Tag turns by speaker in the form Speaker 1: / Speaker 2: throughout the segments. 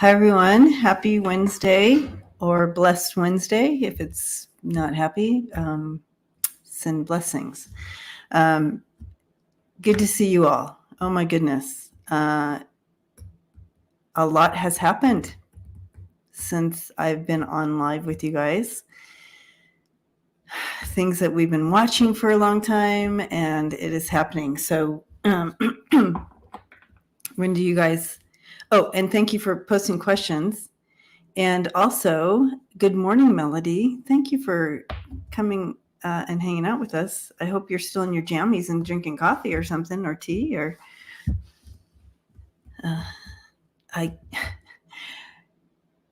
Speaker 1: Hi, everyone. Happy Wednesday or blessed Wednesday. If it's not happy, send blessings. Good to see you all. Oh, my goodness. A lot has happened since I've been on live with you guys. Things that we've been watching for a long time, and it is happening. So when do you guys... Oh, and thank you for posting questions. And also, good morning, Melody. Thank you for coming and hanging out with us. I hope you're still in your jammies and drinking coffee or something, or tea, or...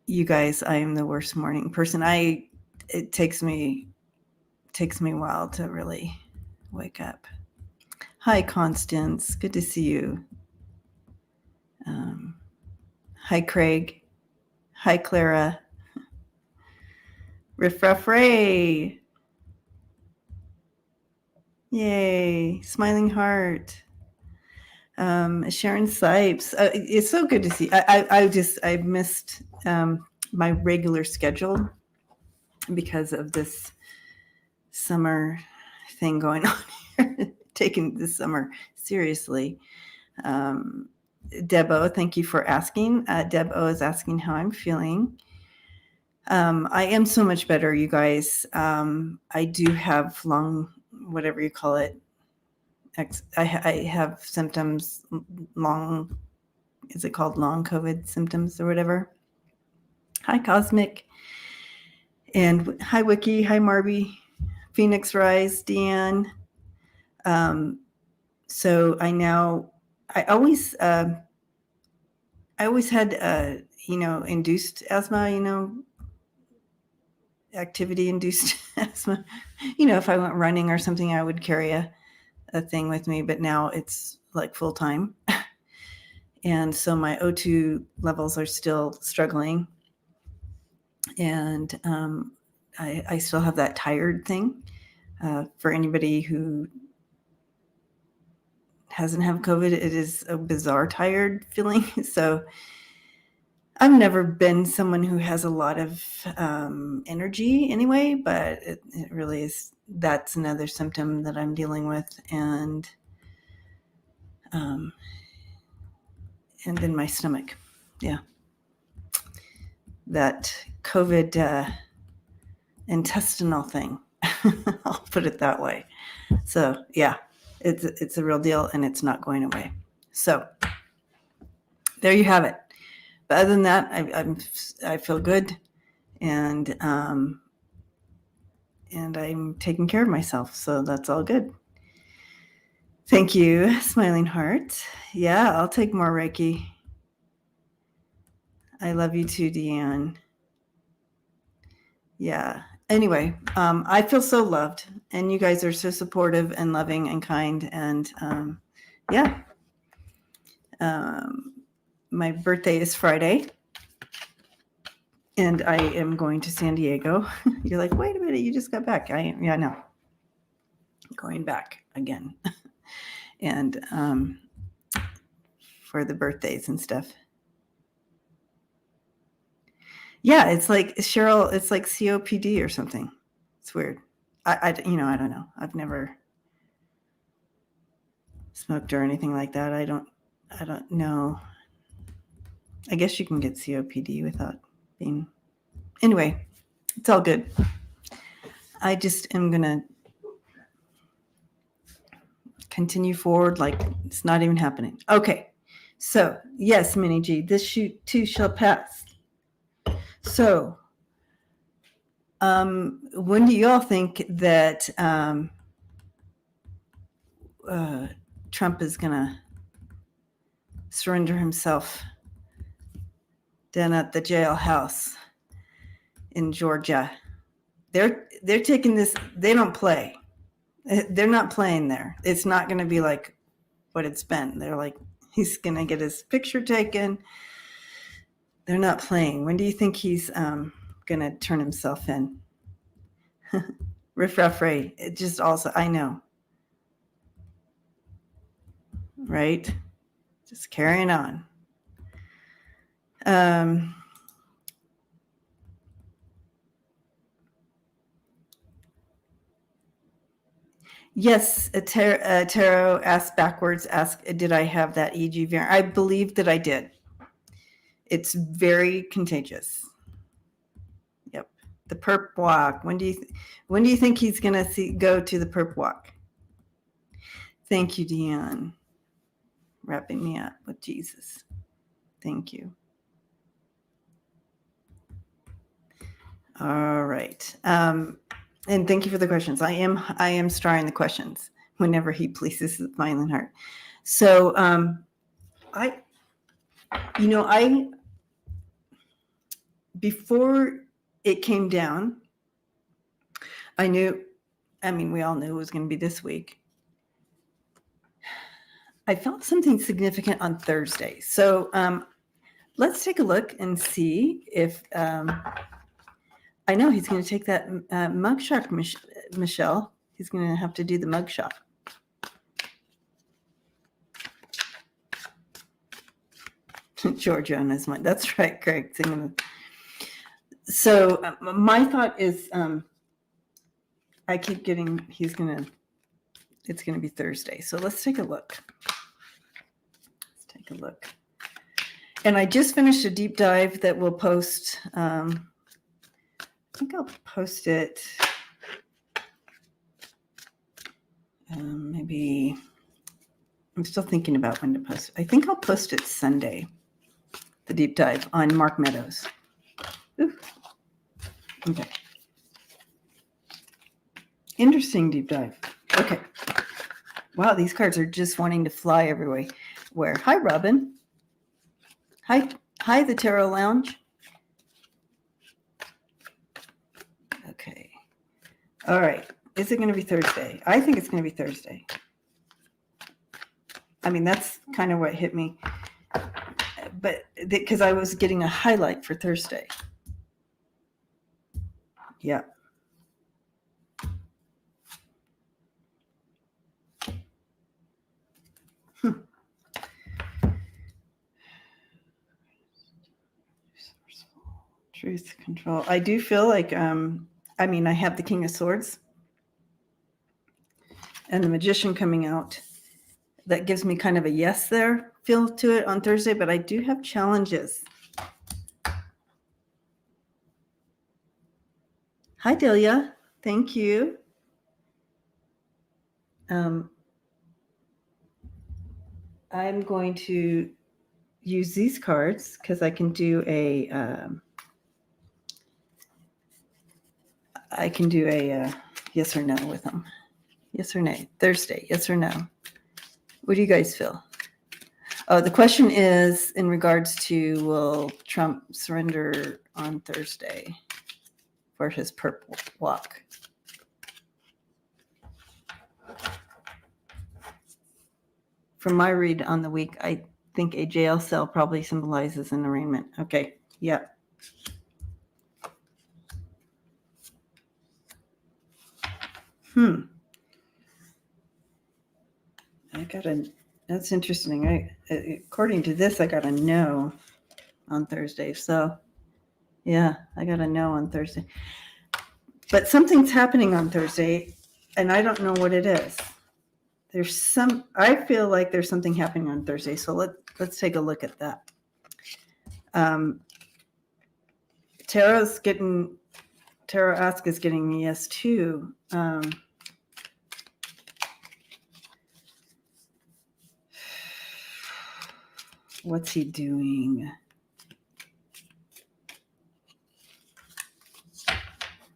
Speaker 1: You guys, I am the worst morning person. It takes me a while to really wake up. Hi, Constance. Good to see you. Hi, Craig. Hi, Clara. Riff Raff Ray. Yay. Smiling heart. Sharon Sipes. It's so good to see. I missed my regular schedule because of this summer thing going on here, taking this summer seriously. Debo, thank you for asking. Debo is asking how I'm feeling. I am so much better, you guys. I do have whatever you call it. I have symptoms, is it called long COVID symptoms or whatever? Hi, Cosmic. And hi, Wiki. Hi, Marby. Phoenix Rise, Deanne. So I always had, induced asthma, activity-induced asthma. If I went running or something, I would carry a thing with me, but now it's like full time. And so my O2 levels are still struggling. And I still have that tired thing. For anybody who hasn't had COVID, it is a bizarre tired feeling. So I've never been someone who has a lot of energy anyway, but it really is. That's another symptom that I'm dealing with. And then my stomach. Yeah. That COVID intestinal thing. I'll put it that way. So yeah, it's a real deal, and it's not going away. So there you have it. But other than that, I feel good, and I'm taking care of myself. So that's all good. Thank you, Smiling Heart. Yeah, I'll take more Reiki. I love you too, Deanne. Yeah. Anyway, I feel so loved, and you guys are so supportive and loving and kind. And yeah. My birthday is Friday, and I am going to San Diego. You're like, wait a minute, you just got back. Yeah, no. Going back again. And for the birthdays and stuff. Yeah, it's like Cheryl, it's like COPD or something. It's weird. I don't know. I've never smoked or anything like that. I don't know. I guess you can get COPD without being... Anyway, it's all good. I just am going to continue forward like it's not even happening. Okay. So, yes, Minnie G, this too shall pass. So, when do you all think that Trump is going to surrender himself down at the jailhouse in Georgia? They're taking this. They don't play. They're not playing there. It's not going to be like what it's been. They're like, he's going to get his picture taken. They're not playing. When do you think he's going to turn himself in? Riff Raff Ray. It just also, I know. Right? Just carrying on. Yes, Taro asked backwards, did I have that EG variant? I believe that I did. It's very contagious. Yep. The perp walk. When do you think he's going to go to the perp walk? Thank you, Dion. Wrapping me up with Jesus. Thank you. All right. And thank you for the questions. I am starring the questions whenever he pleases the violent heart. So before it came down, we all knew it was going to be this week. I felt something significant on Thursday. So let's take a look and see if I know he's going to take that mugshot, Michelle. He's going to have to do the mugshot. Georgia on his mind. That's right, Craig. So my thought is, I keep getting. It's going to be Thursday. So let's take a look. And I just finished a deep dive that we'll post. I think I'll post it. Maybe I'm still thinking about when to post it. I think I'll post it Sunday. The deep dive on Mark Meadows. Ooh. Okay. Interesting deep dive. Okay. Wow, these cards are just wanting to fly everywhere. Hi, Robin. Hi, the Tarot Lounge. Okay. All right. Is it going to be Thursday? I think it's going to be Thursday. I mean, that's kind of what hit me. But because I was getting a highlight for Thursday. Yeah. Truth, control. I do feel like, I have the King of Swords and the Magician coming out. That gives me kind of a yes there feel to it on Thursday, but I do have challenges. Hi, Delia. Thank you. I'm going to use these cards because I can do a yes or no with them. Yes or no. Thursday, yes or no. What do you guys feel? Oh, the question is in regards to, will Trump surrender on Thursday for his purple walk? From my read on the week, I think a jail cell probably symbolizes an arraignment. Okay, yeah. That's interesting. According to this, I got a no on Thursday. So, yeah, I got a no on Thursday. But something's happening on Thursday, and I don't know what it is. I feel like there's something happening on Thursday. So let's take a look at that. Tarot Ask is getting a yes too. What's he doing?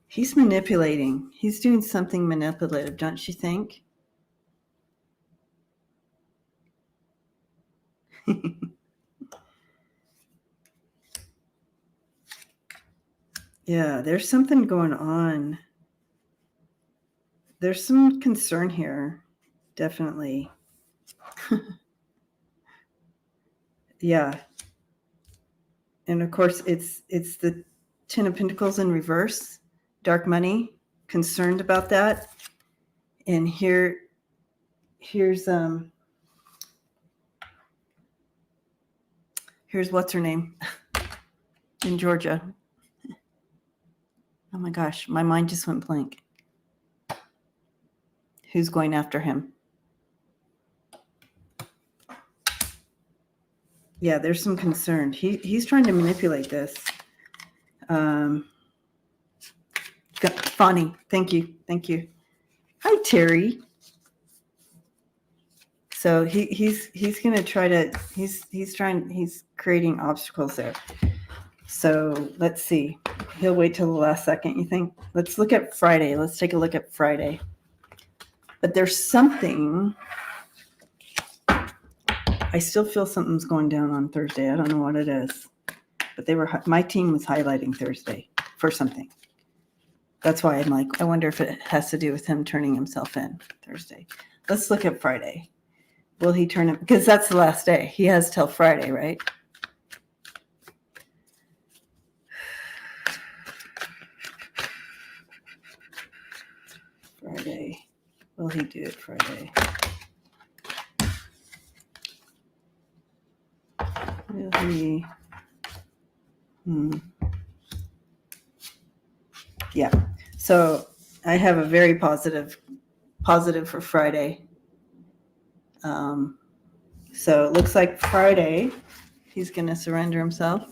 Speaker 1: He's manipulating. He's doing something manipulative, don't you think? Yeah, there's something going on. There's some concern here, definitely. Yeah. And of course, it's the Ten of Pentacles in reverse, dark money, concerned about that. And here's what's her name? in Georgia. Oh my gosh, my mind just went blank. Who's going after him? Yeah, there's some concern. He's trying to manipulate this. Fonnie, thank you. Hi, Terry. So he's going to try to he's creating obstacles there. So let's see. He'll wait till the last second, you think? Let's look at Friday. Let's take a look at Friday. But there's something. I still feel something's going down on Thursday. I don't know what it is. But my team was highlighting Thursday for something. That's why I'm like, I wonder if it has to do with him turning himself in Thursday. Let's look at Friday. Will he turn it? Because that's the last day. He has till Friday, right? Friday. Will he do it Friday? Will he? Yeah. So I have a very positive for Friday. So it looks like Friday he's going to surrender himself.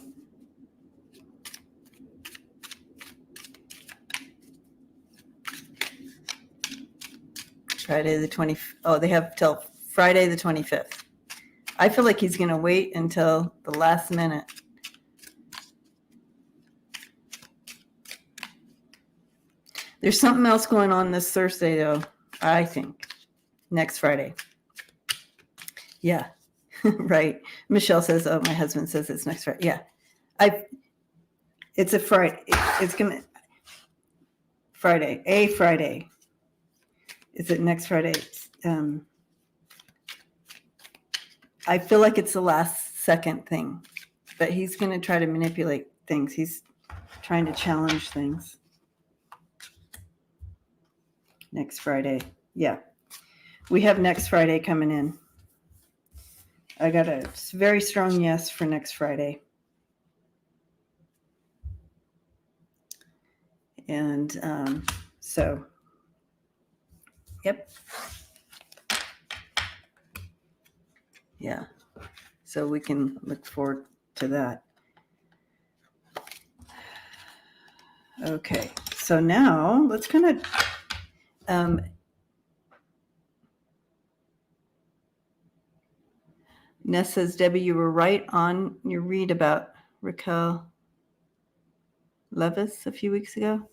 Speaker 1: Friday the 20th. Oh, they have till Friday the 25th. I feel like he's going to wait until the last minute. There's something else going on this Thursday, though, I think. Next Friday. Yeah, right. Michelle says, oh, my husband says it's next Friday. Yeah. It's a Friday. It's going to Friday. Is it next Friday? I feel like it's the last second thing, but he's going to try to manipulate things. He's trying to challenge things. Next Friday. Yeah. We have next Friday coming in. I got a very strong yes for next Friday. And so, yep. Yeah. So we can look forward to that. Okay. So now let's kind of Ness says, Debbie, you were right on your read about Raquel Levis a few weeks ago.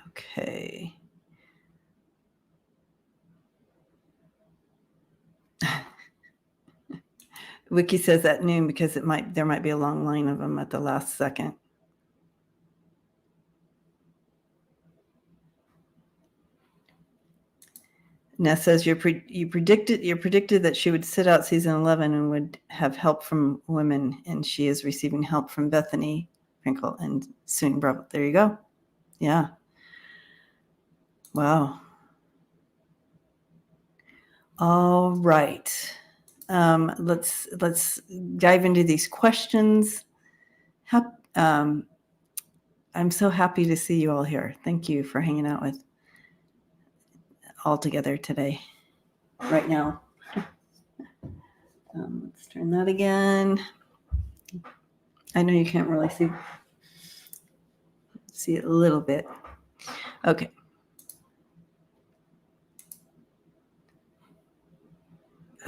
Speaker 1: Okay. Wiki says at noon because there might be a long line of them at the last second. Ness says you predicted that she would sit out season 11 and would have help from women, and she is receiving help from Bethany, Crinkle, and Soon Bravo. There you go. Yeah. Wow. All right. Let's dive into these questions. I'm so happy to see you all here. Thank you for hanging out with all together today, right now. Let's turn that again. I know you can't really see it a little bit. Okay.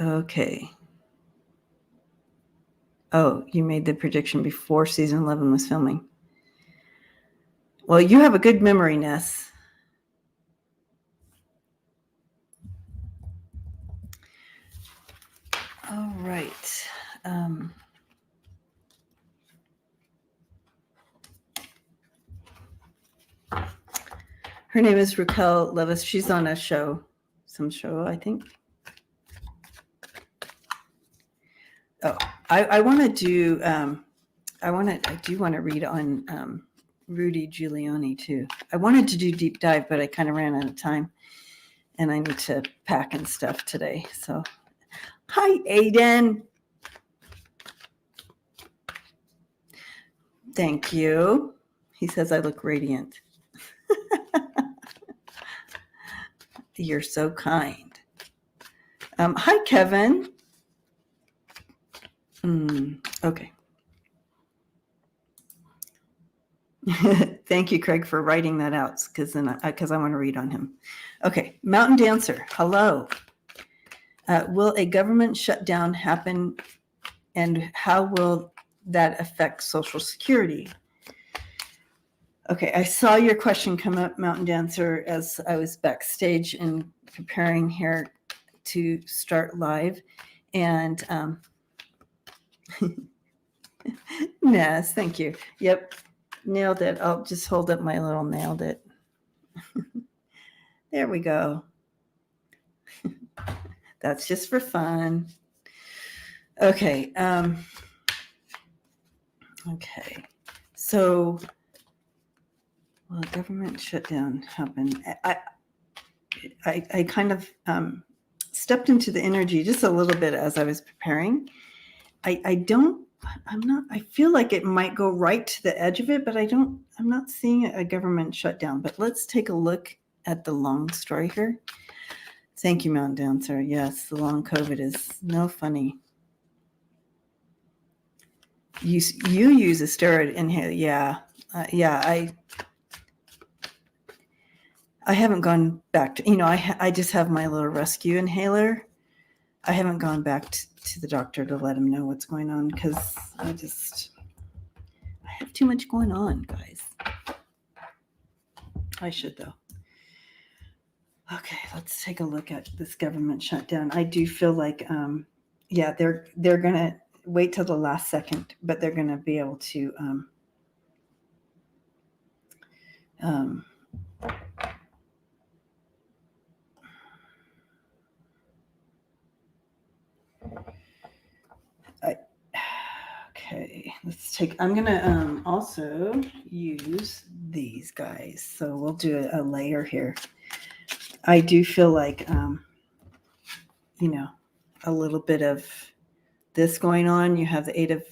Speaker 1: Okay. Oh, you made the prediction before season 11 was filming. Well, you have a good memory, Ness. All right. Her name is Raquel Levis. She's on a show, some show, I think. Oh, I want to do. I do want to read on Rudy Giuliani too. I wanted to do deep dive, but I kind of ran out of time. and I need to pack and stuff today. So, hi, Aiden. Thank you. He says I look radiant. You're so kind. Hi, Kevin. Okay. Thank you, Craig, for writing that out because I want to read on him. Okay, Mountain Dancer. Hello. Will a government shutdown happen, and how will that affect Social Security? Okay, I saw your question come up, Mountain Dancer, as I was backstage and preparing here to start live. And yes, thank you. Yep, nailed it. I'll just hold up my little nailed it. There we go. That's just for fun. Okay. Okay. So, will government shutdown happen? I kind of stepped into the energy just a little bit as I was preparing. I feel like it might go right to the edge of it, but I'm not seeing a government shutdown. But let's take a look at the long story here. Thank you, Mountain Dancer. Yes, the long COVID is no funny. You use a steroid inhaler. Yeah. I haven't gone back to, I just have my little rescue inhaler. I haven't gone back to the doctor to let him know what's going on because I have too much going on, guys. I should, though. Okay, let's take a look at this government shutdown. I do feel like, they're going to wait till the last second, but they're going to be able to okay, I'm going to also use these guys. So we'll do a layer here. I do feel like, a little bit of this going on. You have the eight of,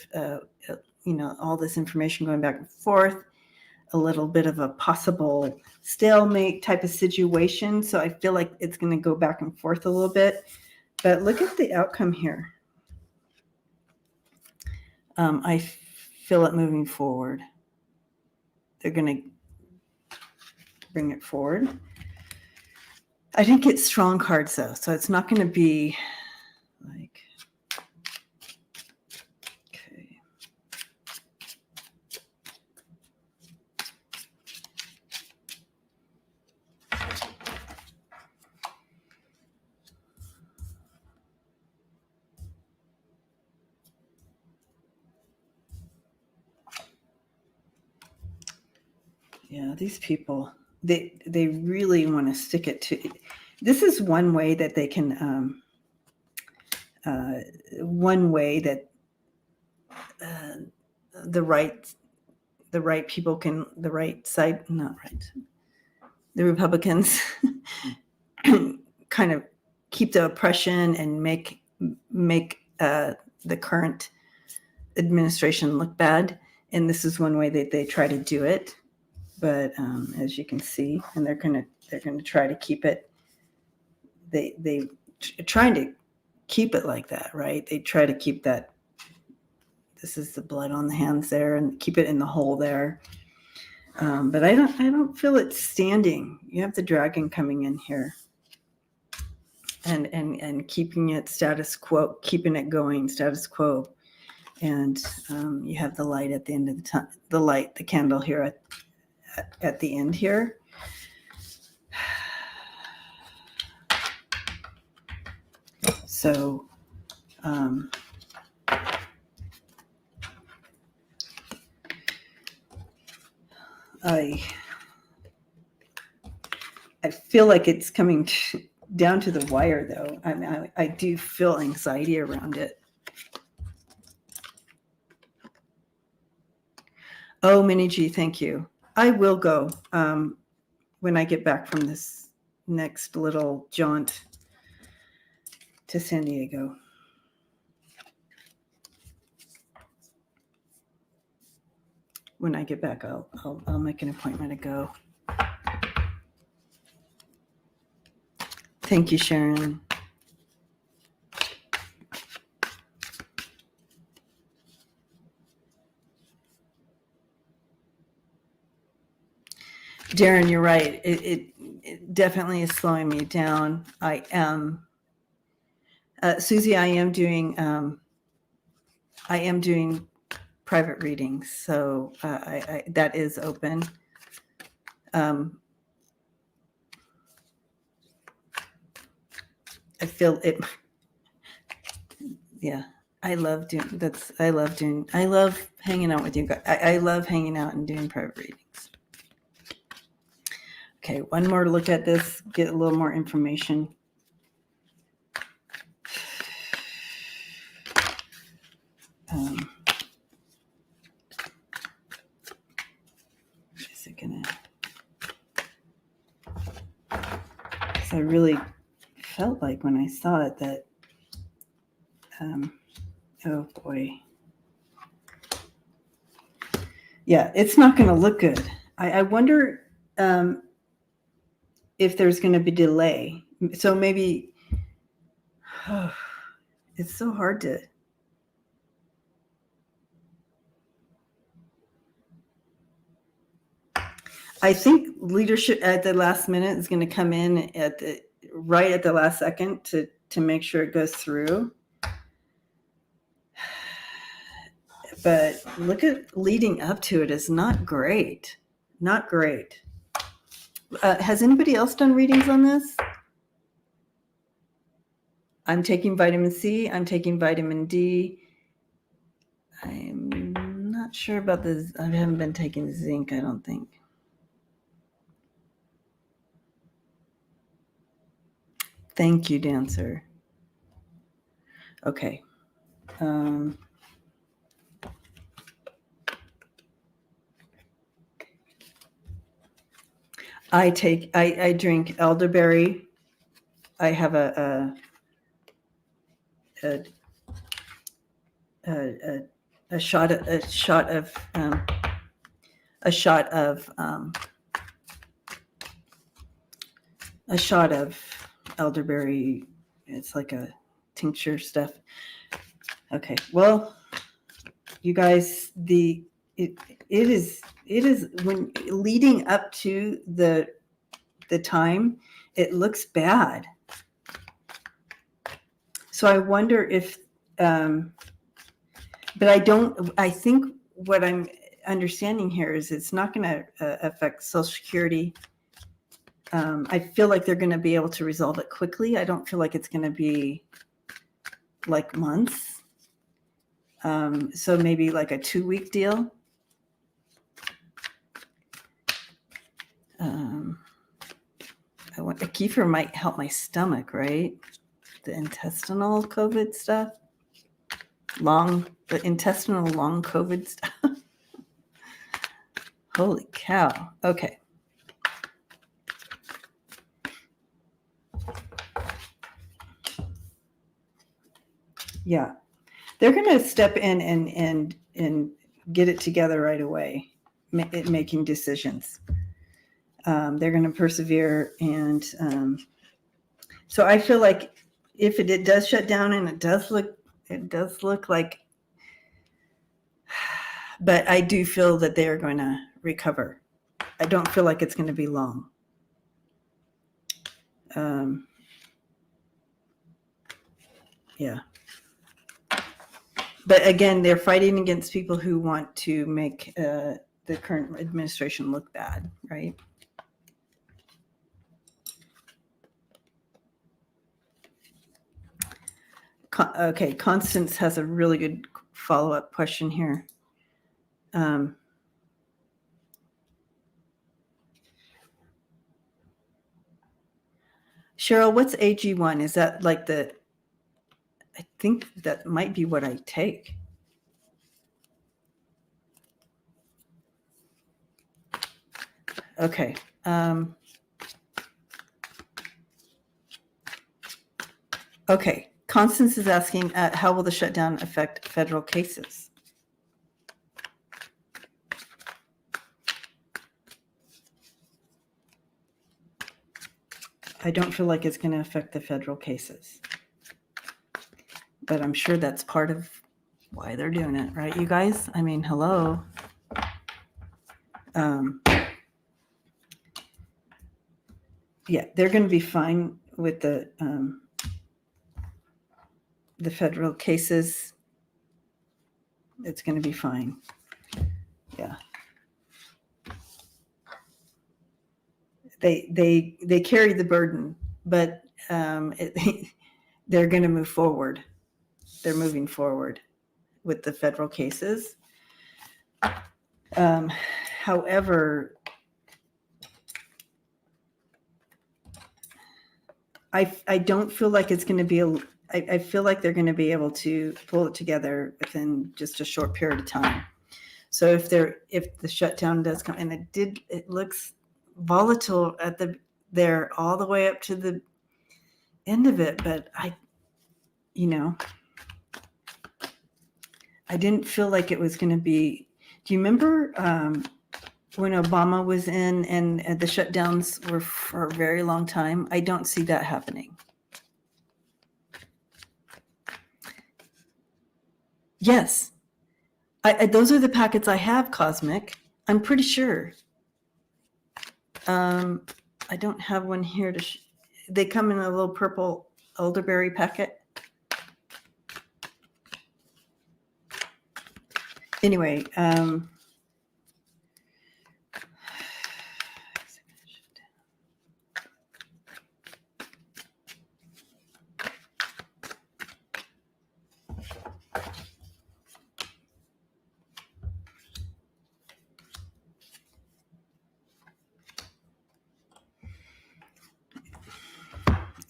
Speaker 1: all this information going back and forth, a little bit of a possible stalemate type of situation. So I feel like it's going to go back and forth a little bit. But look at the outcome here. I feel it moving forward. They're going to bring it forward. I didn't get strong cards, though, so it's not going to be like, okay. Yeah, these people, they really want to stick it to. This is one way that they can. One way that the right people can, the right side, not right, the Republicans kind of keep the oppression and make the current administration look bad. And this is one way that they try to do it. But as you can see, and they're gonna try to keep it. They trying to keep it like that, right? They try to keep that. This is the blood on the hands there, and keep it in the hole there. But I don't feel it standing. You have the dragon coming in here, and keeping it status quo, keeping it going status quo. And you have the light at the end of the candle here at the end here. So I feel like it's coming down to the wire, though. I mean, I do feel anxiety around it. Oh, Minnie G, thank you. I will go when I get back from this next little jaunt to San Diego. When I get back, I'll make an appointment to go. Thank you, Sharon. Darren, you're right. It definitely is slowing me down. I am, Susie. I am doing private readings, so I that is open. I feel it. Yeah, I love hanging out with you guys. I love hanging out and doing private readings. Okay, one more look at this, get a little more information. Is it gonna? Because I really felt like when I saw it that, oh boy. Yeah, it's not going to look good. I wonder if there's going to be delay. So maybe it's so hard to. I think leadership at the last minute is going to come in right at the last second to make sure it goes through. But look at leading up to it is not great. Not great. Has anybody else done readings on this? I'm taking vitamin C. I'm taking vitamin D. I'm not sure about this. I haven't been taking zinc, I don't think. Thank you, Dancer. Okay. I drink elderberry. I have a shot of elderberry. It's like a tincture stuff. Okay. Well, you guys, it is when leading up to the time, it looks bad. So I wonder if, but I think what I'm understanding here is it's not going to affect Social Security. I feel like they're going to be able to resolve it quickly. I don't feel like it's going to be like months. So maybe like a 2-week deal. A kefir might help my stomach, right? The intestinal COVID stuff. The intestinal long COVID stuff. Holy cow. Okay. Yeah. They're going to step in and get it together right away, making decisions. They're going to persevere. And so I feel like if it does shut down, and it does look like, but I do feel that they are going to recover. I don't feel like it's going to be long. Yeah. But again, they're fighting against people who want to make the current administration look bad, right? Okay, Constance has a really good follow-up question here. Cheryl, what's AG1? Is that like I think that might be what I take. Okay. Okay. Constance is asking, how will the shutdown affect federal cases? I don't feel like it's going to affect the federal cases. But I'm sure that's part of why they're doing it, right, you guys? I mean, hello. Yeah, they're going to be fine with the federal cases. It's going to be fine. Yeah. They carry the burden, but they're going to move forward. They're moving forward with the federal cases. However, I don't feel like it's going to be I feel like they're going to be able to pull it together within just a short period of time. So if the shutdown does come, and it looks volatile there all the way up to the end of it, but I didn't feel like it was going to be. Do you remember when Obama was in and the shutdowns were for a very long time? I don't see that happening. Yes. Those are the packets I have, Cosmic. I'm pretty sure. I don't have one here they come in a little purple elderberry packet. Anyway,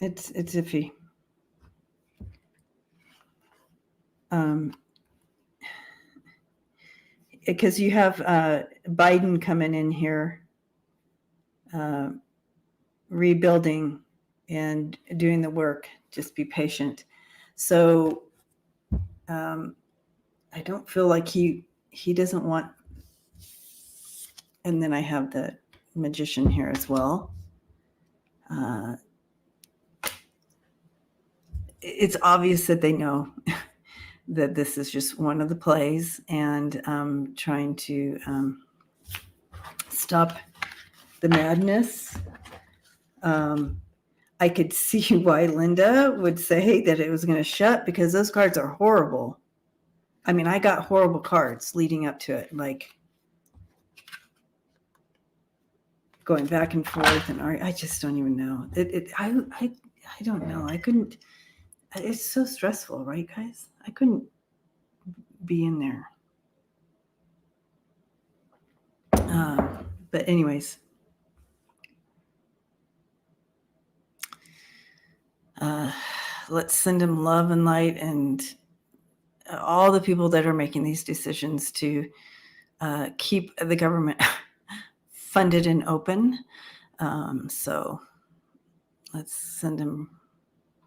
Speaker 1: it's iffy. Because you have Biden coming in here, rebuilding and doing the work. Just be patient. So I don't feel like he doesn't want. And then I have the magician here as well. It's obvious that they know that this is just one of the plays, and trying to stop the madness. I could see why Linda would say that it was going to shut, because those cards are horrible. I mean, I got horrible cards leading up to it, like going back and forth, and I just don't even know. I don't know. I couldn't. It's so stressful, right, guys? I couldn't be in there. But anyways, let's send him love and light, and all the people that are making these decisions to keep the government funded and open. So let's send him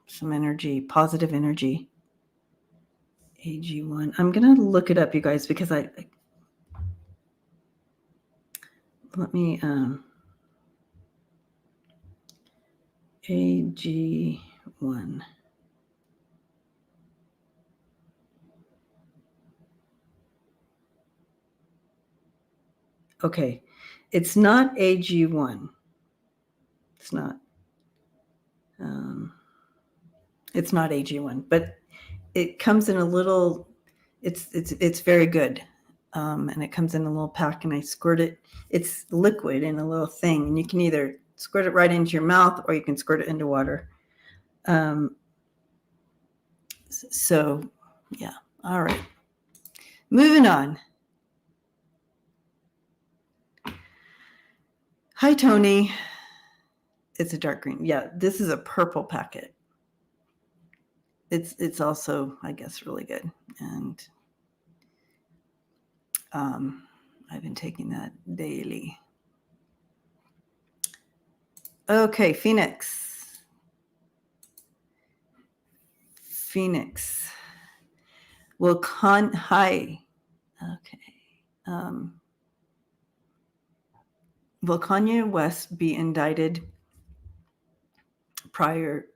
Speaker 1: some energy, positive energy. AG1. I'm going to look it up, you guys, because let me AG1. Okay. It's not AG1. It's not. It's not AG1, but it comes in a little. It's very good, and it comes in a little pack, and I squirt it. It's liquid in a little thing, and you can either squirt it right into your mouth, or you can squirt it into water. So, yeah. All right. Moving on. Hi, Tony. It's a dark green. Yeah, this is a purple packet. It's also, I guess, really good. And I've been taking that daily. Okay, Phoenix. Phoenix. Hi. Okay. Will Kanye West be indicted prior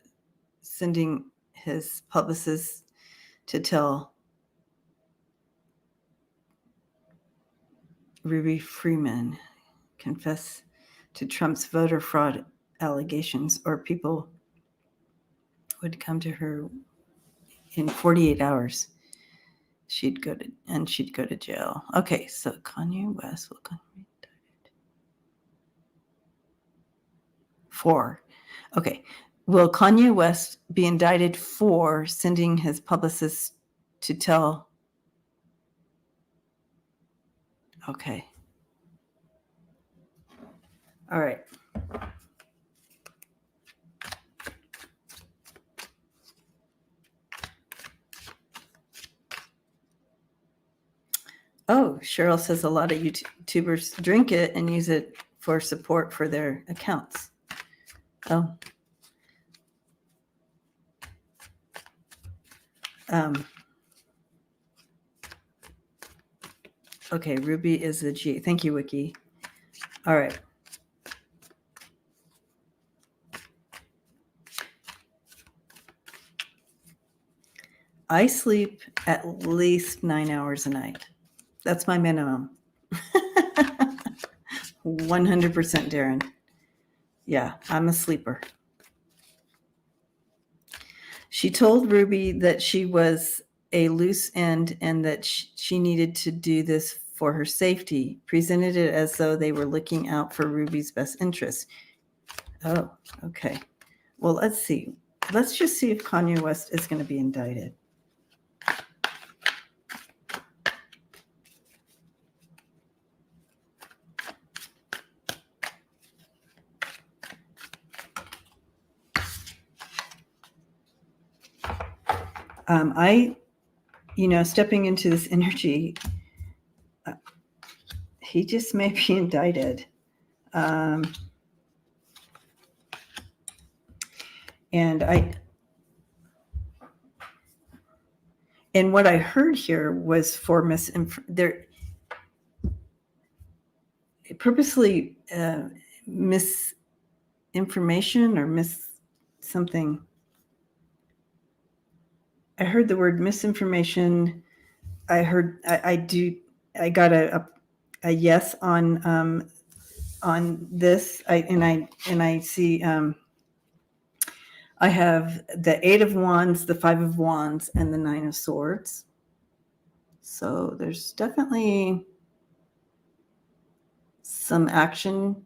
Speaker 1: sending his publicist to tell Ruby Freeman confess to Trump's voter fraud allegations, or people would come to her in 48 hours? She'd go to jail. Okay, so Kanye West will be indicted. 4. Okay. Will Kanye West be indicted for sending his publicist to tell? Okay. All right. Oh, Cheryl says a lot of YouTubers drink it and use it for support for their accounts. Oh. Okay, Ruby is a G. Thank you, Wiki. All right. I sleep at least 9 hours a night. That's my minimum. 100%, Darren. Yeah, I'm a sleeper. She told Ruby that she was a loose end and that she needed to do this for her safety, presented it as though they were looking out for Ruby's best interest. Oh, okay. Well, let's see. Let's just see if Kanye West is going to be indicted. Stepping into this energy, he just may be indicted. And what I heard here was for purposely misinformation or something. I heard the word misinformation. I heard I got a yes on this. I see I have the 8 of Wands, the 5 of Wands, and the 9 of Swords. So there's definitely some action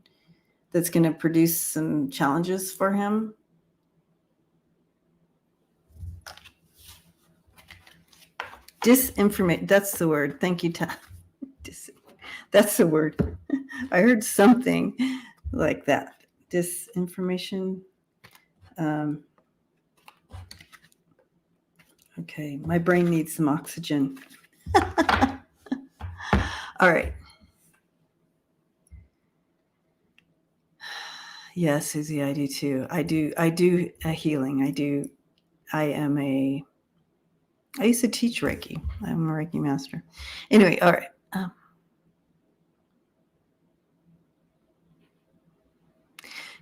Speaker 1: that's going to produce some challenges for him. Disinformation. That's the word. Thank you, Tom. That's the word. I heard something like that. Disinformation. Okay, my brain needs some oxygen. All right. Yes, Susie, I do too. I do a healing. I used to teach Reiki. I'm a Reiki master. Anyway, all right.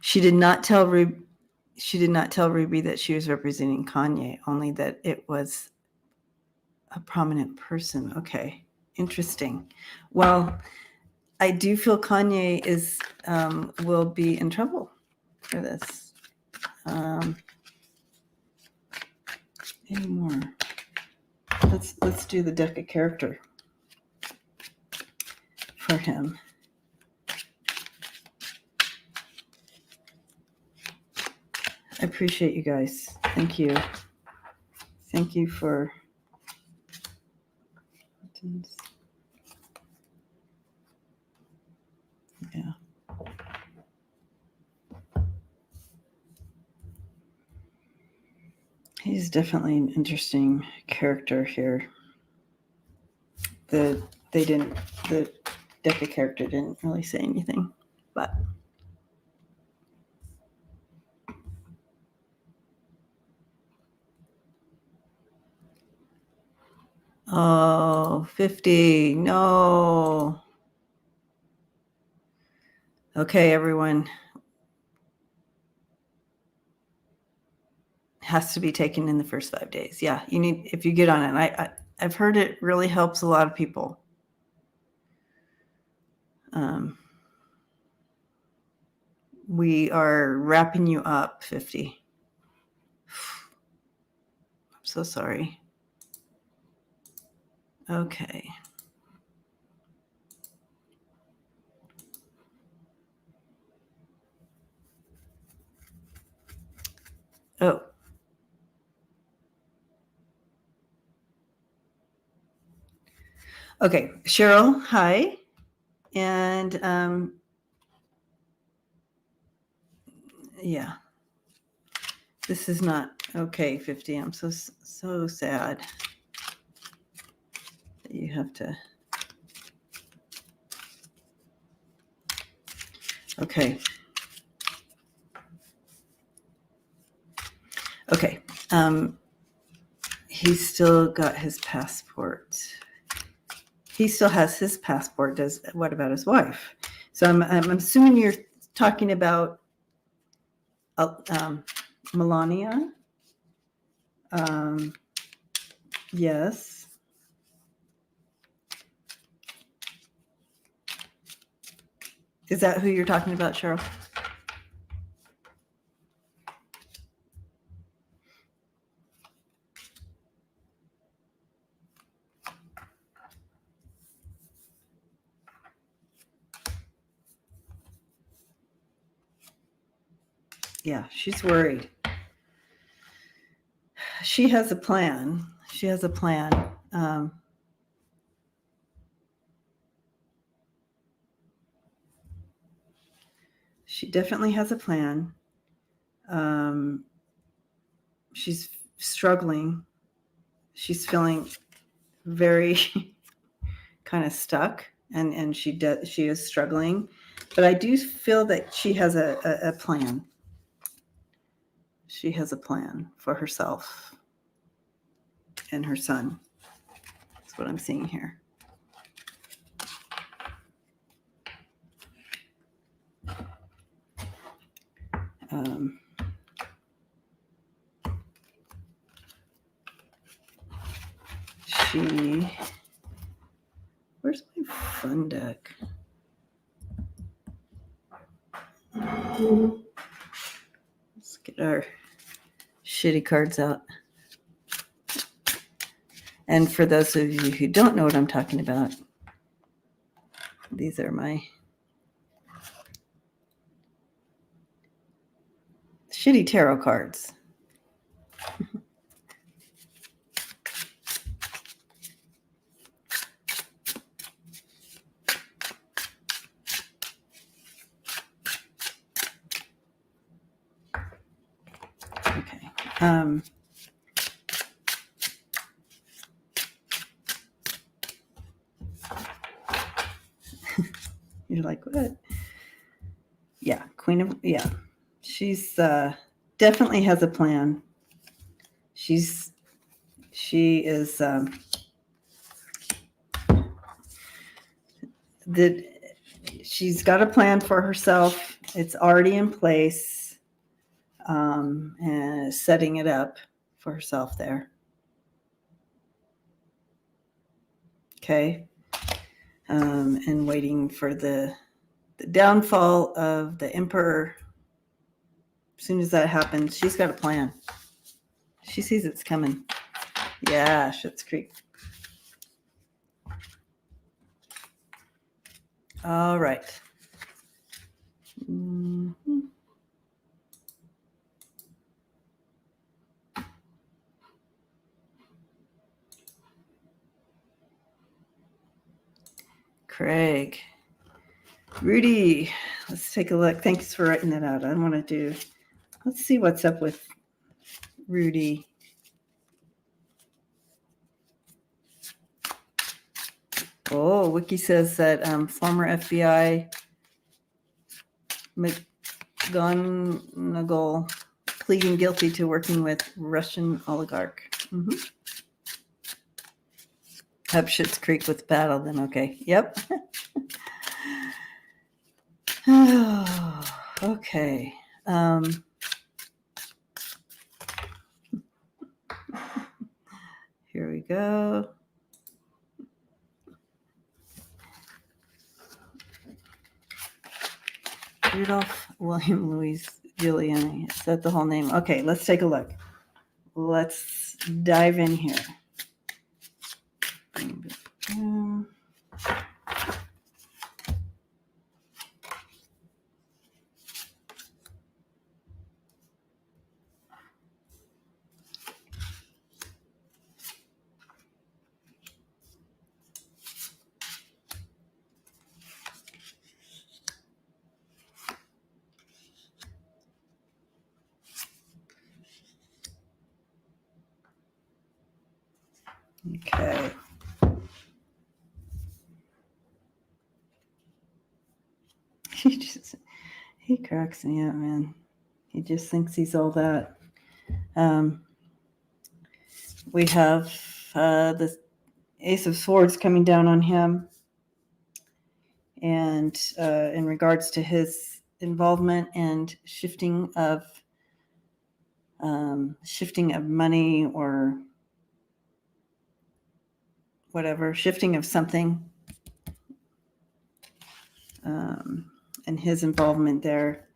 Speaker 1: She did not tell Ruby that she was representing Kanye, only that it was a prominent person. Okay, interesting. Well, I do feel Kanye will be in trouble for this. Any more? Let's do the deck of character for him. I appreciate you guys. Thank you. Thank you for. Yeah. He's definitely an interesting character here. The deck of character didn't really say anything, but Oh, 50. No. Okay, everyone. Has to be taken in the first 5 days. Yeah, you need, if you get on it. I've heard it really helps a lot of people. We are wrapping you up, 50. I'm so sorry. Okay. Oh. Okay, Cheryl, hi. And yeah, this is not okay, 50. I'm so sad that you have to. Okay. Okay. He's still got his passport. He still has his passport. What about his wife? So I'm assuming you're talking about Melania. Yes. Is that who you're talking about, Cheryl? Yeah, she's worried. She has a plan. She definitely has a plan. She's struggling. She's feeling very kind of stuck, and she is struggling. But I do feel that she has a plan. She has a plan for herself and her son. That's what I'm seeing here. Where's my fun deck? Let's get our shitty cards out. And for those of you who don't know what I'm talking about, these are my shitty tarot cards. Okay. You're like, what? Yeah, she's definitely has a plan. She is she's got a plan for herself. It's already in place, and setting it up for herself there. Okay. And waiting for the downfall of the emperor. As soon as that happens, she's got a plan. She sees it's coming. Yeah, Schitt's Creek. All right. Mm-hmm. Craig. Rudy. Let's take a look. Thanks for writing that out. Let's see what's up with Rudy. Oh, Wiki says that former FBI McGonigal pleading guilty to working with Russian oligarch. Mm-hmm. Up Schitt's Creek with battle, then okay. Yep. Okay. Here we go. Rudolph William Louis Giuliani. Is that the whole name? Okay, let's take a look. Let's dive in here. Okay. He cracks me up, man. He just thinks he's all that. We have the Ace of Swords coming down on him. And in regards to his involvement and shifting of money or whatever, shifting of something, and his involvement there.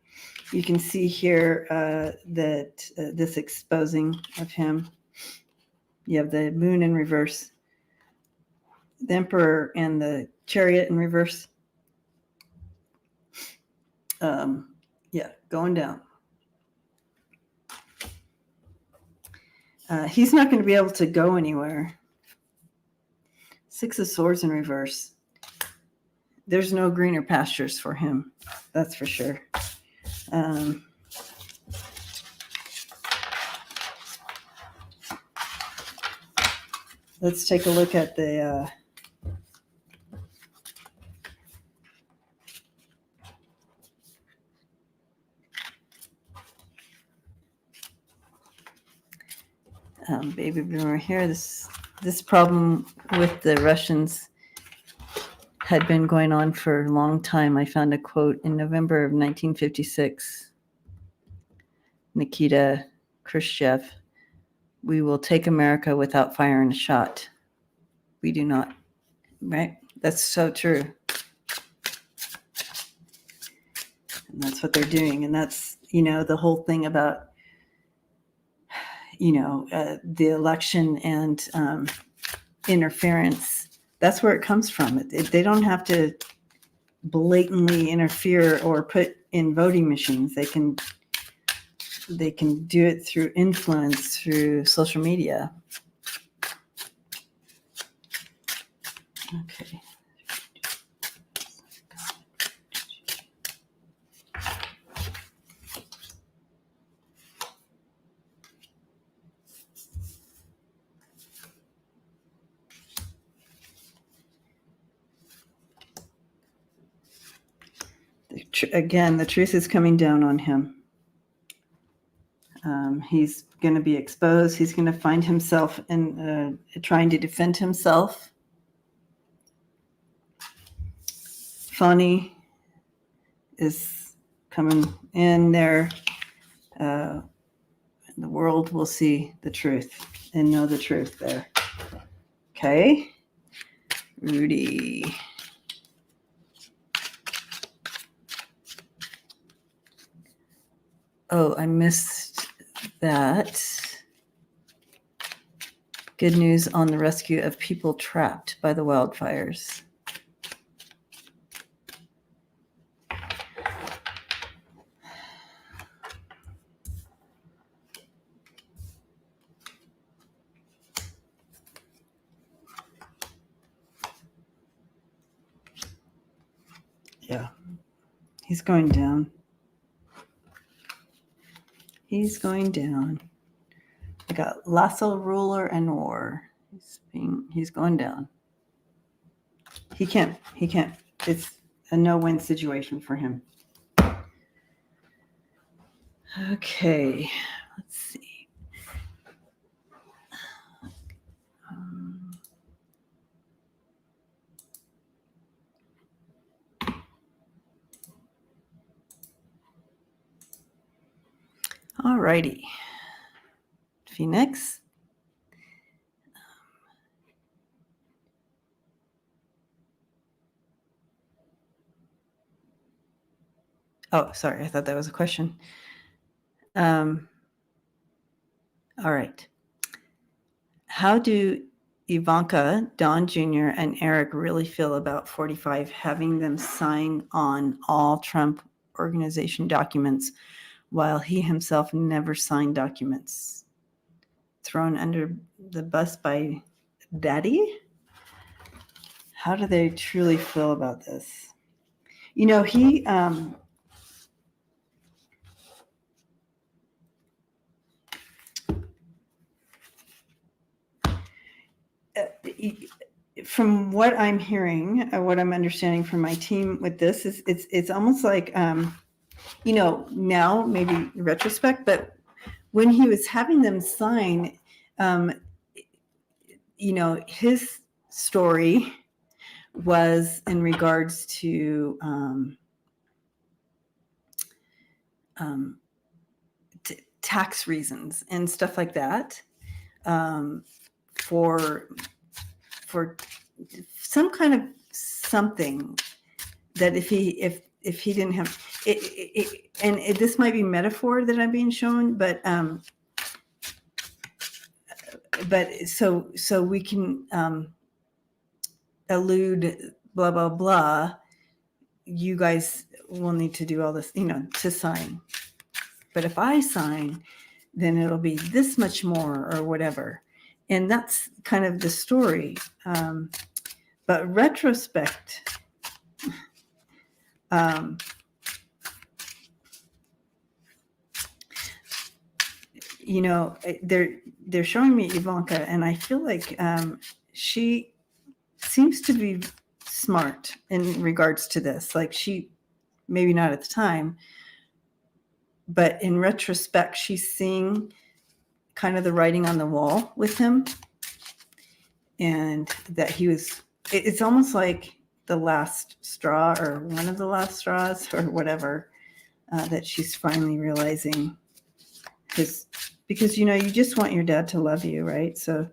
Speaker 1: You can see here that this exposing of him. You have the Moon in reverse, the Emperor and the Chariot in reverse. Yeah, going down. He's not going to be able to go anywhere. Six of Swords in reverse. There's no greener pastures for him. That's for sure. Let's take a look at the baby boomer here. This problem with the Russians had been going on for a long time. I found a quote in November of 1956. Nikita Khrushchev, "We will take America without firing a shot." We do not, right? That's so true. And that's what they're doing. And that's, the whole thing about, the election and interference. That's where it comes from. They don't have to blatantly interfere or put in voting machines. They can do it through influence, through social media. Okay. Again, the truth is coming down on him. He's going to be exposed. He's going to find himself in trying to defend himself. Funny is coming in there. The world will see the truth and know the truth there. Okay. Rudy. Oh, I missed that. Good news on the rescue of people trapped by the wildfires. Yeah, he's going down. He's going down. I got lasso, ruler, and war. He's going down. He can't. It's a no-win situation for him. Okay, let's see. righty. Phoenix. Oh, sorry. I thought that was a question. All right. How do Ivanka, Don Jr., and Eric really feel about 45 having them sign on all Trump organization documents while he himself never signed documents? Thrown under the bus by Daddy? How do they truly feel about this? You know, he from what I'm hearing, what I'm understanding from my team with this is it's almost like you know, now maybe retrospect, but when he was having them sign, you know, his story was in regards to tax reasons and stuff like that, for some kind of something that if he didn't have it, and this might be metaphor that I'm being shown, but so we can elude blah blah blah. You guys will need to do all this, you know, to sign. But if I sign, then it'll be this much more or whatever. And that's kind of the story. But retrospect, you know, they're showing me Ivanka, and I feel like she seems to be smart in regards to this. Like, she, maybe not at the time, but in retrospect, she's seeing kind of the writing on the wall with him, and that he was, it's almost like the last straw or one of the last straws or whatever, that she's finally realizing because, you know, you just want your dad to love you, right? So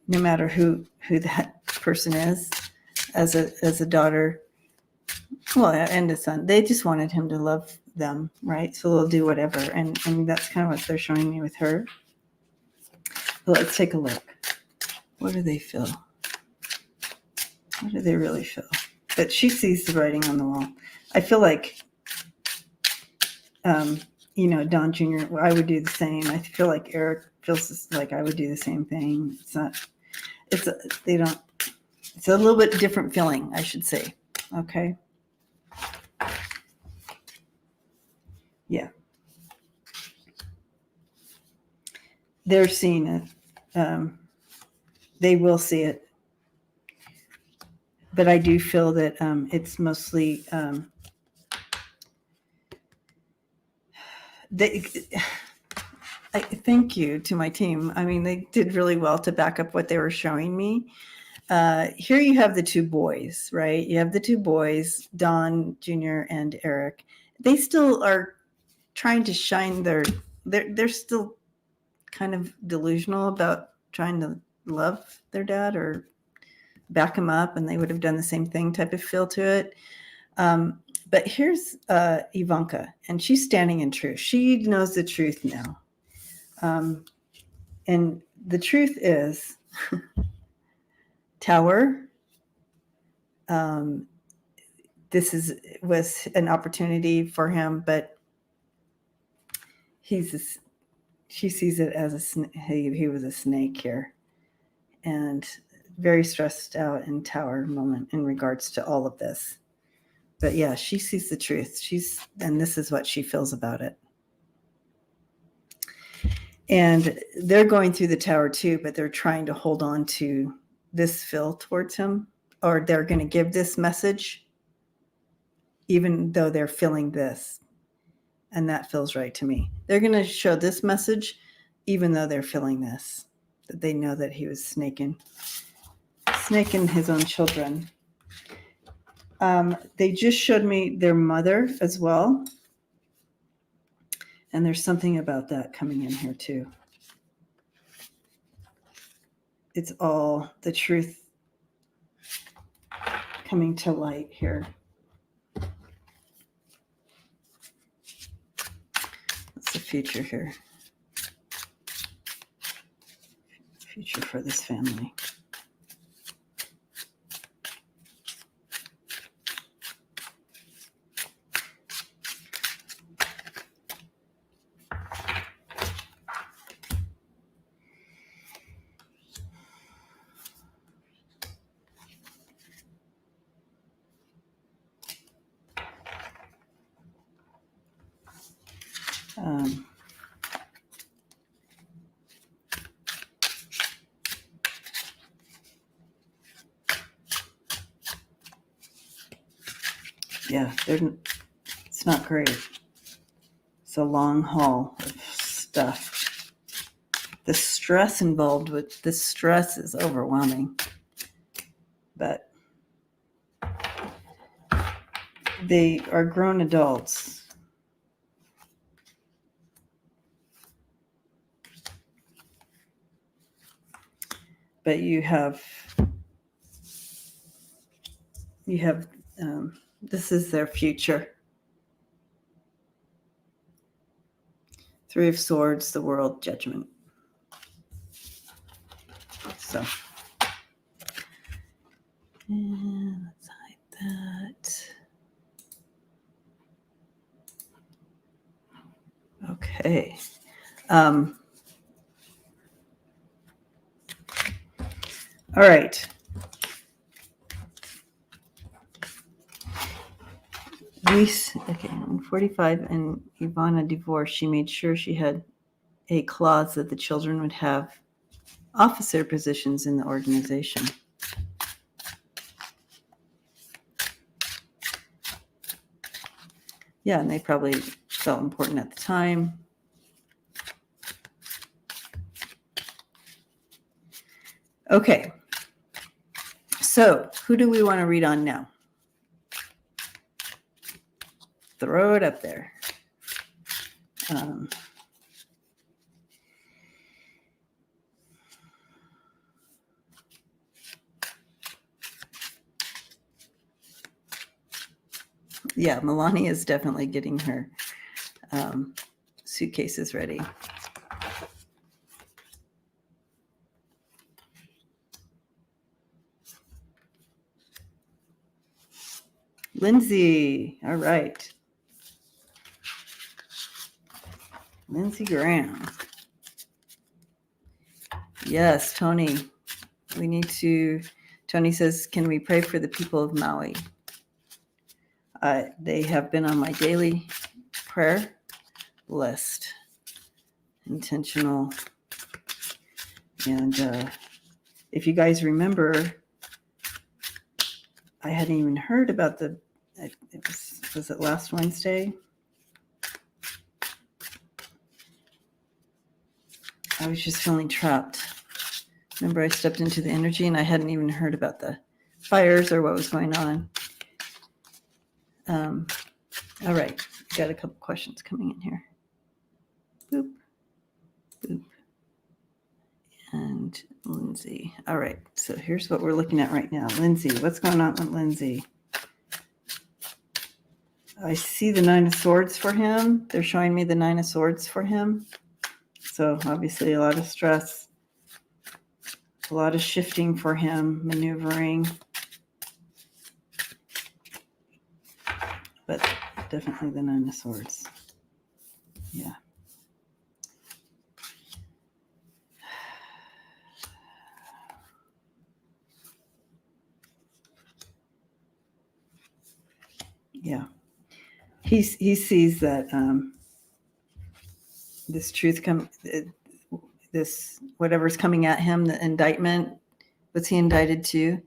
Speaker 1: no matter who that person is, as a daughter, well, and a son, they just wanted him to love them, right? So they'll do whatever, and that's kind of what they're showing me with her. But let's take a look. What do they feel? What do they really feel? But she sees the writing on the wall. I feel like, you know, Don Jr., I would do the same. I feel like Eric feels like I would do the same thing. It's a little bit different feeling, I should say. Okay. Yeah. They're seeing it. They will see it. But I do feel that it's mostly I thank you to my team. I mean, they did really well to back up what they were showing me. Here you have the two boys, right? You have the two boys, Don Jr. and Eric. They still are trying to shine they're still kind of delusional about trying to love their dad or back him up, and they would have done the same thing type of feel to it. But here's Ivanka, and she's standing in truth. She knows the truth now. And the truth is, Tower, this was an opportunity for him, but she sees it as he was a snake here, and very stressed out in Tower moment in regards to all of this. But yeah, she sees the truth. And this is what she feels about it. And they're going through the Tower too, but they're trying to hold on to this feel towards him, or they're going to give this message, even though they're feeling this. And that feels right to me. They're going to show this message, even though they're feeling this, that they know that he was snaking his own children. They just showed me their mother as well. And there's something about that coming in here too. It's all the truth coming to light here. What's the future here? Future for this family. Yeah, it's not great. It's a long haul of stuff. The stress involved with this stress is overwhelming. But they are grown adults. But you have this is their future. Three of Swords, the world, judgment. So, and let's hide that. Okay. All right. Okay, on 45 and Ivana divorced, she made sure she had a clause that the children would have officer positions in the organization. Yeah, and they probably felt important at the time. Okay. So, who do we want to read on now? Throw it up there. Yeah, Melania is definitely getting her suitcases ready. Lindsey, all right. Lindsey Graham. Yes, Tony. Tony says, can we pray for the people of Maui? They have been on my daily prayer list. Intentional. And if you guys remember, I hadn't even heard about was it last Wednesday? I was just feeling trapped. Remember, I stepped into the energy and I hadn't even heard about the fires or what was going on. All right, got a couple questions coming in here. Boop, boop. And Lindsey. All right, so here's what we're looking at right now. Lindsey, what's going on with Lindsey? I see the Nine of Swords for him. They're showing me the Nine of Swords for him. So obviously a lot of stress, a lot of shifting for him, maneuvering. But definitely the Nine of Swords. Yeah. Yeah. He sees that this truth this whatever's coming at him, the indictment, what's he indicted to?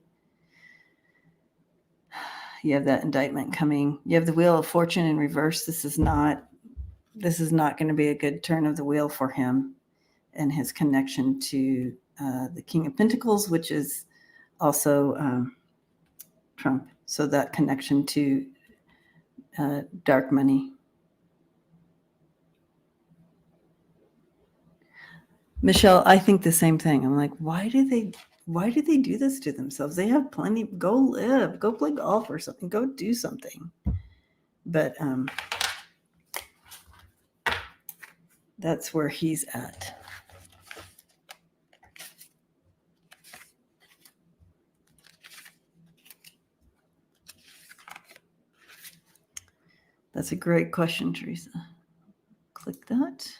Speaker 1: You have that indictment coming. You have the Wheel of Fortune in reverse. This is not going to be a good turn of the wheel for him and his connection to the King of Pentacles, which is also Trump. So that connection to dark money. Michelle, I think the same thing. I'm like, why do they do this to themselves? They have plenty. Go live, go play golf or something, go do something. But that's where he's at. That's a great question, Teresa. Click that.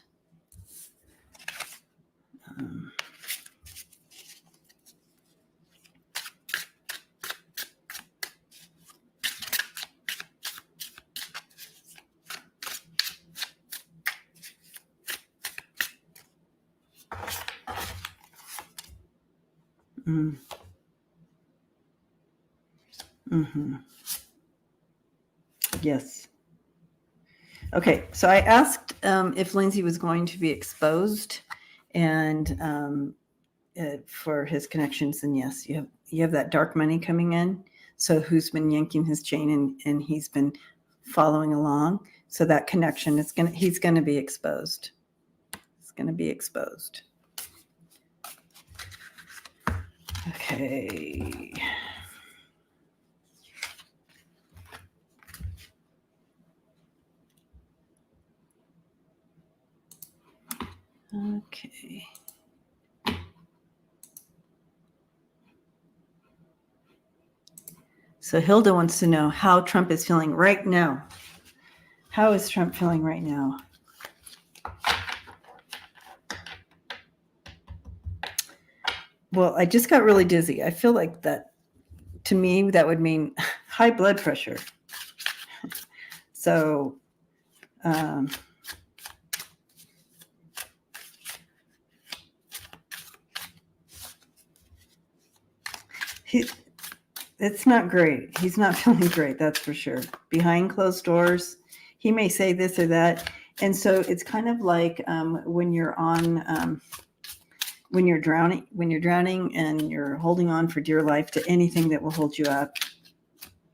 Speaker 1: Mm-hmm. Yes. Okay, so I asked if Lindsey was going to be exposed, and for his connections, and yes, you have that dark money coming in. So who's been yanking his chain, and he's been following along. So that connection he's gonna be exposed. It's gonna be exposed. Okay. Okay. So Hilda wants to know how Trump is feeling right now. How is Trump feeling right now? Well, I just got really dizzy. I feel like that, to me, that would mean high blood pressure. So, it's not great. He's not feeling great, that's for sure. Behind closed doors, he may say this or that. And so it's kind of like when you're drowning and you're holding on for dear life to anything that will hold you up,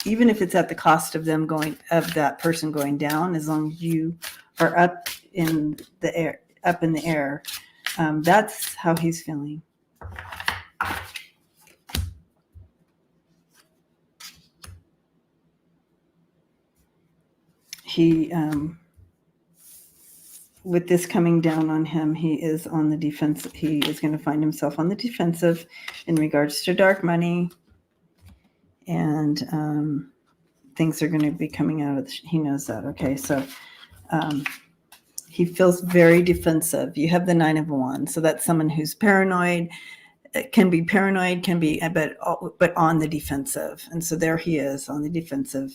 Speaker 1: even if it's at the cost of that person going down, as long as you are up in the air, that's how he's feeling. He, with this coming down on him, he is on the defense. He is going to find himself on the defensive in regards to dark money, and things are going to be coming out of he knows that. Okay, so he feels very defensive. You have the 9 of Wands, so that's someone who's paranoid. It can be paranoid, but on the defensive. And so there he is on the defensive.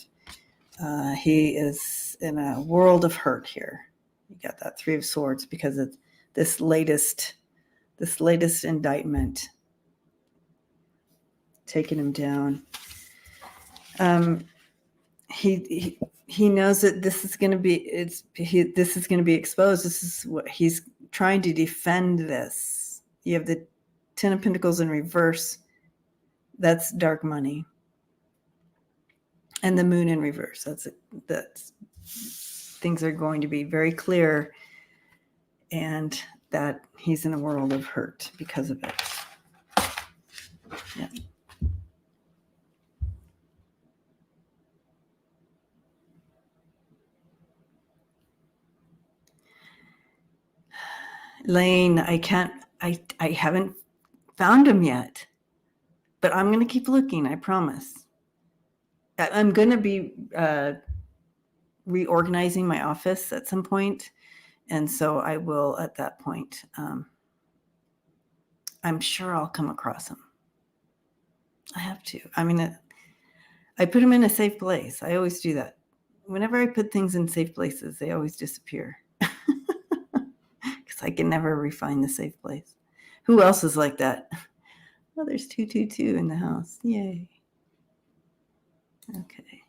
Speaker 1: He is in a world of hurt here. You got that 3 of Swords because of this latest indictment taking him down. He knows that this is going to be this is going to be exposed. This is what he's trying to defend. This, you have the 10 of Pentacles in reverse. That's dark money. And the Moon in reverse. That's things are going to be very clear, and that he's in a world of hurt because of it. Yeah. Lane, I haven't found him yet, but I'm going to keep looking. I promise. I'm going to be reorganizing my office at some point, and so I will at that point. I'm sure I'll come across him. I have to. I mean, I put him in a safe place. I always do that. Whenever I put things in safe places, they always disappear. Because I can never refine the safe place. Who else is like that? Oh, there's 222 in the house. Yay. Okay.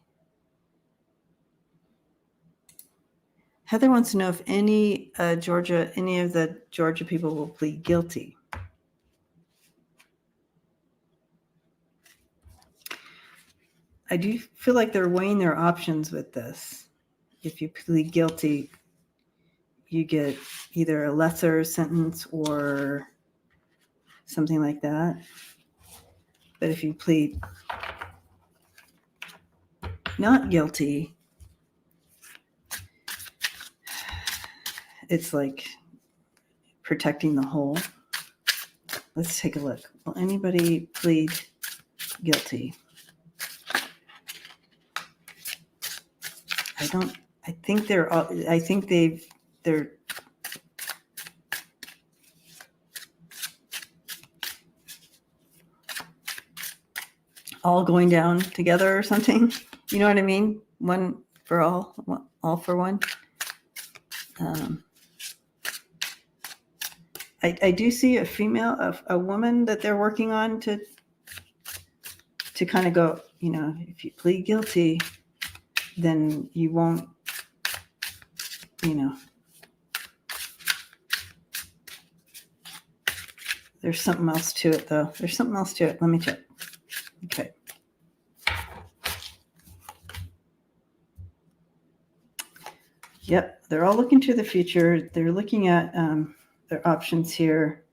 Speaker 1: Heather wants to know if any of the Georgia people will plead guilty. I do feel like they're weighing their options with this. If you plead guilty, you get either a lesser sentence or something like that. But if you plead not guilty, it's like protecting the whole. Let's take a look. Will anybody plead guilty? I think they're all going down together or something. You know what I mean? One for all for one. I do see a female, a woman that they're working on to kind of go, if you plead guilty, then you won't, there's something else to it though. There's something else to it. Let me check. Okay. Yep. They're all looking to the future. They're looking at their options here.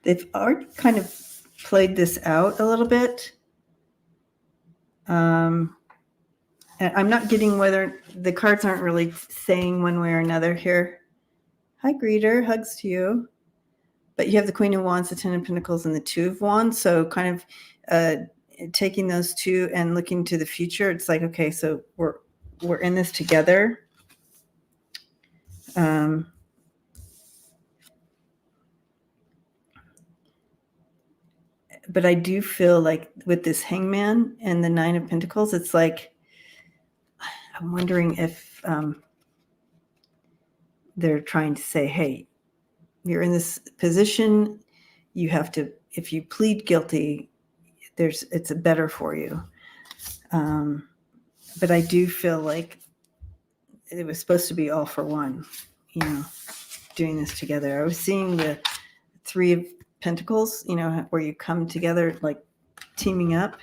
Speaker 1: They've already kind of played this out a little bit. And I'm not getting whether the cards aren't really saying one way or another here. Hi, greeter. Hugs to you. But you have the Queen of Wands, the Ten of Pentacles, and the Two of Wands. So kind of taking those two and looking to the future, it's like, okay, so we're in this together. But I do feel like with this Hangman and the Nine of Pentacles, it's like, I'm wondering if they're trying to say, hey, you're in this position. You have to, if you plead guilty, it's better for you. But I do feel like it was supposed to be all for one, doing this together. I was seeing the Three of Pentacles, where you come together, like teaming up.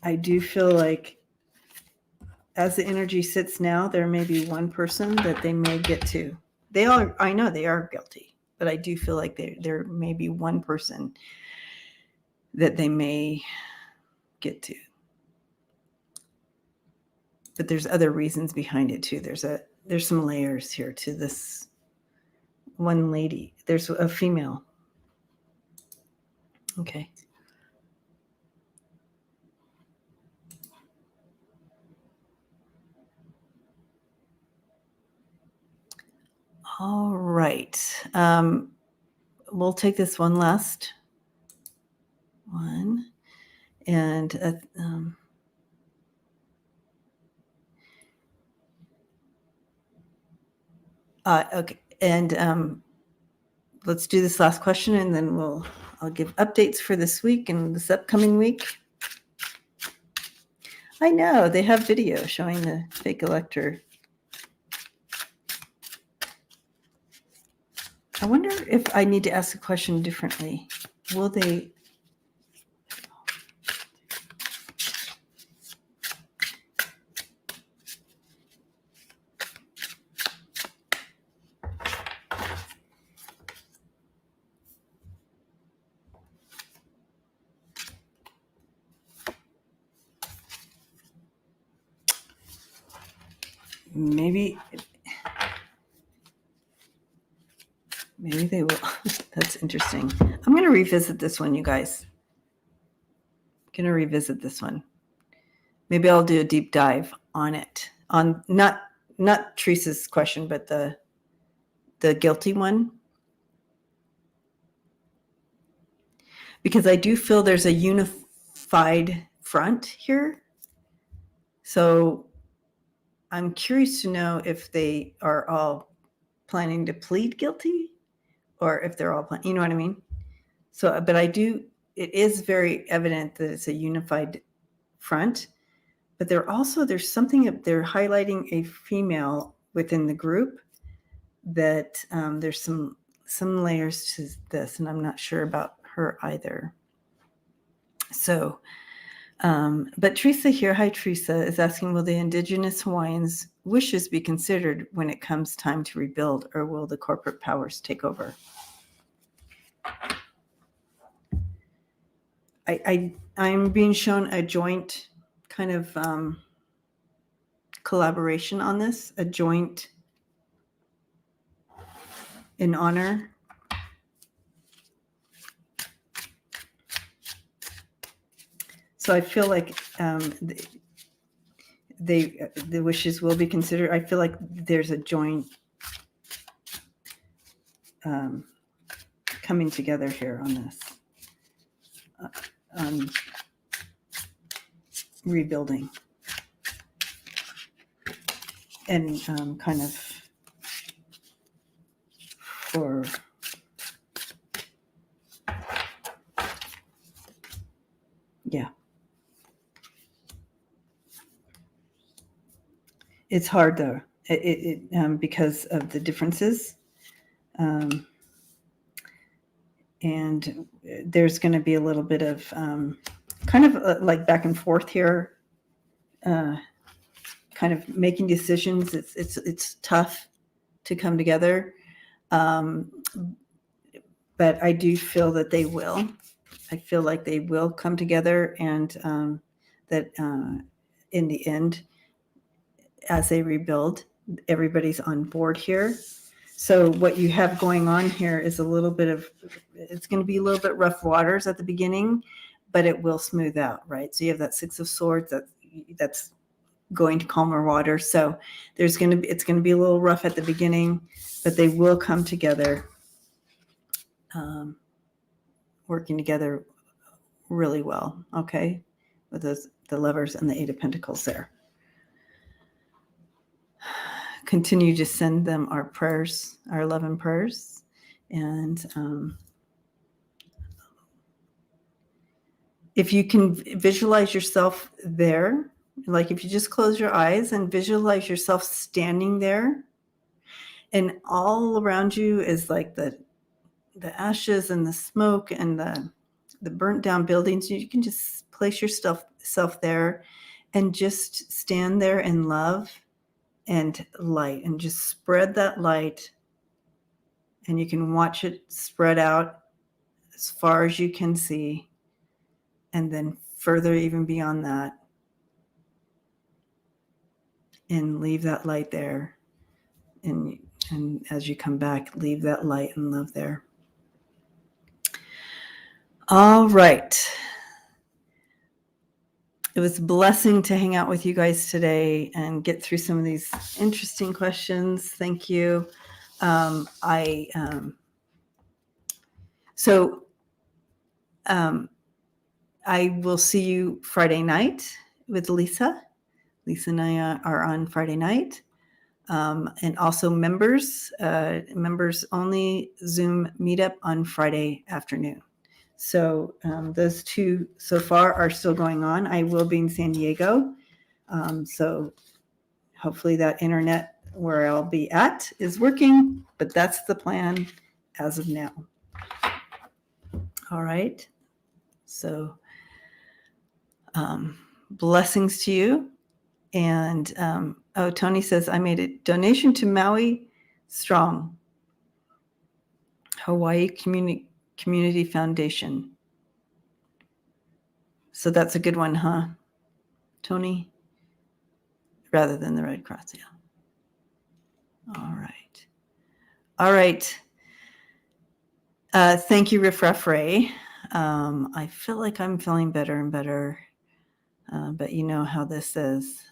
Speaker 1: I do feel like as the energy sits now, there may be one person that they may get to. I know they are guilty, but I do feel like there may be one person that they may get to. But there's other reasons behind it too. There's some layers here to this one lady. There's a female. Okay. All right. We'll take this one last one. And okay. And let's do this last question, and then I'll give updates for this week and this upcoming week. I know they have video showing the fake elector. I wonder if I need to ask a question differently. Will they? Maybe they will. That's interesting. I'm going to revisit this one, you guys. I'm going to revisit this one. Maybe I'll do a deep dive on it. On not Teresa's question, but the guilty one. Because I do feel there's a unified front here. So I'm curious to know if they are all planning to plead guilty or if they're all planning, you know what I mean? So, but it is very evident that it's a unified front, but there's something they're highlighting a female within the group, that there's some layers to this, and I'm not sure about her either. So, but Teresa here, hi Teresa, is asking, will the Indigenous Hawaiians' wishes be considered when it comes time to rebuild, or will the corporate powers take over? I'm being shown a joint kind of collaboration on this, a joint in honor. So I feel like the wishes will be considered. I feel like there's a joint coming together here on this. Rebuilding and kind of for it's hard though because of the differences, and there's going to be a little bit of kind of like back and forth here, kind of making decisions. It's tough to come together, but I do feel that they will. I feel like they will come together, and that in the end, as they rebuild, everybody's on board here. So what you have going on here is a little bit of, it's going to be a little bit rough waters at the beginning, but it will smooth out, right? So you have that Six of Swords that's going to calmer water. So it's going to be a little rough at the beginning, but they will come together, working together really well. Okay, with the Lovers and the Eight of Pentacles there. Continue to send them our prayers, our love and prayers, and if you can visualize yourself there, like if you just close your eyes and visualize yourself standing there, and all around you is like the ashes and the smoke and the burnt down buildings. You can just place yourself there and just stand there in love and light, and just spread that light, and you can watch it spread out as far as you can see, and then further even beyond that, and leave that light there, and as you come back, leave that light and love there. All right. It was a blessing to hang out with you guys today and get through some of these interesting questions. Thank you. I will see you Friday night with Lisa. Lisa and I are on Friday night. And also members only Zoom meetup on Friday afternoon. So those two so far are still going on. I will be in San Diego. So hopefully that internet where I'll be at is working, but that's the plan as of now. All right. So blessings to you. And Tony says, I made a donation to Maui Strong, Hawaii Community Foundation. So that's a good one, huh, Tony? Rather than the Red Cross, yeah. All right. All right. Thank you, Riff Raff Ray. I feel like I'm feeling better and better, but you know how this is.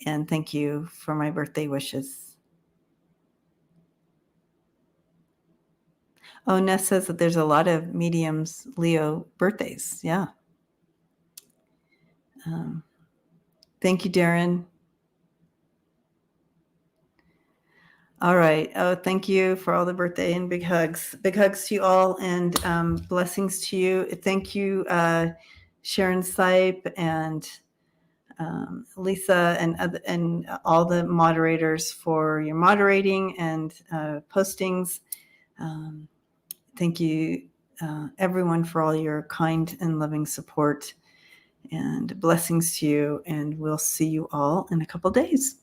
Speaker 1: And thank you for my birthday wishes. Oh, Ness says that there's a lot of mediums Leo birthdays. Yeah. Thank you, Darren. All right. Oh, thank you for all the birthday and big hugs. Big hugs to you all, and blessings to you. Thank you, Sharon Sipe and Lisa and all the moderators for your moderating and postings. Thank you, everyone, for all your kind and loving support, and blessings to you. And we'll see you all in a couple days.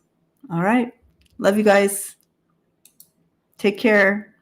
Speaker 1: All right. Love you guys. Take care.